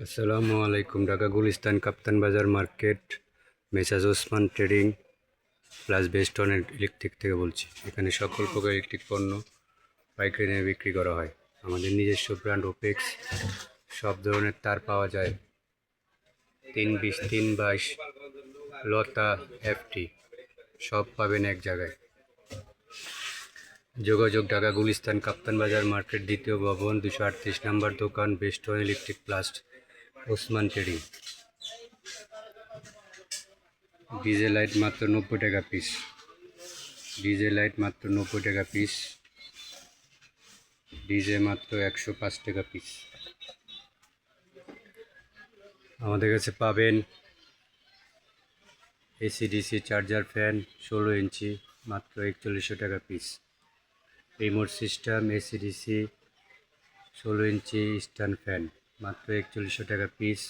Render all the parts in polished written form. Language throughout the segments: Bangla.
আসসালামু আলাইকুম। Dhaka Gulistan Kaptan Bazar market, মেসাজ Osman trading plus বেস্টন electric থেকে বলছি। এখানে সকল প্রকার ইলেকট্রিক পণ্য পাইকারি দামে বিক্রি করা হয়। আমাদের নিজস্ব ব্র্যান্ড ওপেক্স, সব ধরনের তার পাওয়া যায়। 320, 322, লতা, এফটি সব পাবেন এক জায়গায়। যোগাযোগ ঢাকা গুলিস্তান কাপ্তান বাজার মার্কেট, দ্বিতীয় ভবন, 238 নম্বর দোকান, Beston electric plus Osman trading. DJ light মাত্র 90 টাকা পিস। ডিজে লাইট মাত্র 90 টাকা পিস। ডিজে মাত্র 105 টাকা পিস। আমাদের কাছে পাবেন এসি ডিসি চার্জার ফ্যান 16 ইঞ্চি মাত্র 4100 টাকা piece. Remote system AC DC 16 ইঞ্চি স্ট্যান্ড ফ্যান মাত্র 4100 টাকা পিস।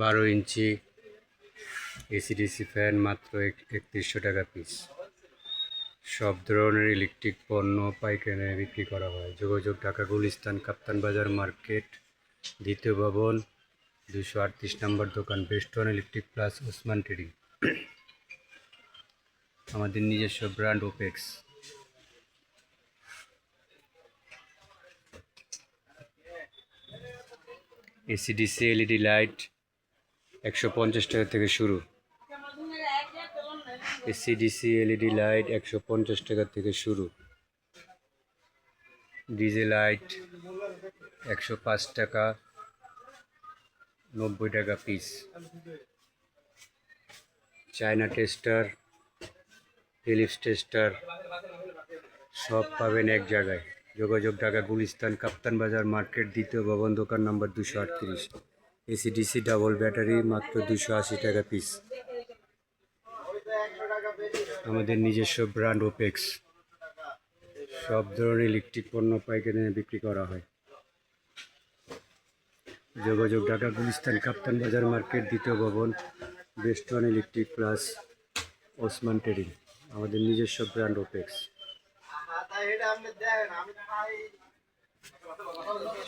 12 ইঞ্চি এসিডিসি ফ্যান মাত্র 3100 টাকা পিস। সব ধরনের ইলেকট্রিক পণ্য পাইকারি বিক্রি করা হয়। যোগাযোগ ঢাকা গুলিস্তান কাপ্তান বাজার মার্কেট, দ্বিতীয় ভবন, 238 নম্বর দোকান, Beston electric plus Osman trading. আমাদের নিজস্ব brand opex. AC DC LED light 150 টাকা থেকে শুরু। এসিডিসি এলইডি লাইট 150 টাকা থেকে শুরু। ডিজে লাইট 105 টাকা, 90 টাকা piece. China tester, Philips tester সব পাবেন এক জায়গায়। যোগাযোগ ঢাকা গুলিস্তান কাপ্তান বাজার মার্কেট, দ্বিতীয় ভবন, দোকান নম্বর 238। এসিডিসি ডাবল ব্যাটারি মাত্র 280 টাকা পিস। আমাদের নিজস্ব ব্র্যান্ড ওপেক্স। সব ধরনের ইলেকট্রিক পণ্য পাইকারি বিক্রি করা হয়। যোগাযোগ ঢাকা গুলিস্তান কাপ্তান বাজার মার্কেট, দ্বিতীয় ভবন, Beston electric plus Osman trading. আমাদের নিজস্ব brand Opex.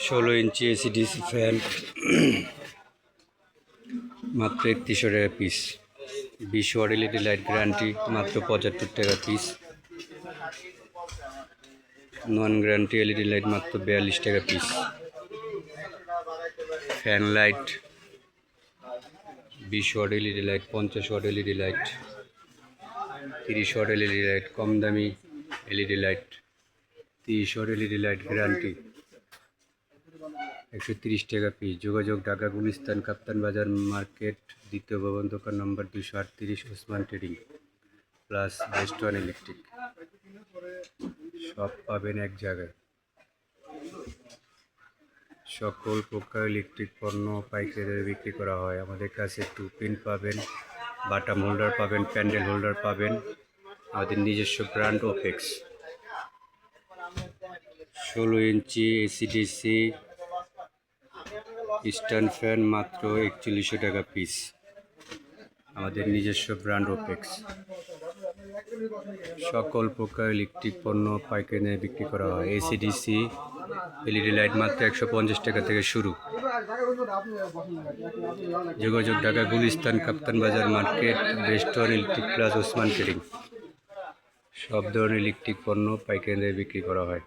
16 inch AC DC fan মাত্র 3100 টাকা piece. 20 watt LED light guarantee মাত্র 75 টাকা piece. Non guarantee LED light মাত্র 42 টাকা piece. Fan light 20 watt LED light, 50 watt LED light, 30 watt LED light, কম দামি LED light 30 watt LED light guarantee 130 টাকা পিস। যোগাযোগ ঢাকা গুলিস্তান কাপ্তান বাজার মার্কেট, দ্বিতীয় ভবন, দোকান নম্বর 238, ওসমান ট্রেডিং প্লাস বেস্টন ইলেকট্রিক। সব পাবেন এক জায়গায়। সকল প্রকার ইলেকট্রিক পণ্য পাইকারি বিক্রি করা হয়। আমাদের কাছে টুপিন পাবেন, বাটাম হোল্ডার পাবেন, প্যান্ডেল হোল্ডার পাবেন। আমাদের নিজস্ব brand Opex. 16 inch AC DC stand fan মাত্র 4100 টাকা পিস। আমাদের নিজস্ব ব্র্যান্ড ওপেক্স। সকল প্রকার ইলেকট্রিক পণ্য পাইকারি বিক্রি করা হয়। এসিডিসি এলইডি লাইট মাত্র 150 টাকা থেকে শুরু। যোগাযোগ Dhaka Gulistan Kaptan Bazar market, Beston electric plus Osman trading. সব ধরনের ইলেকট্রিক পণ্য পাইকারি বিক্রি করা হয়।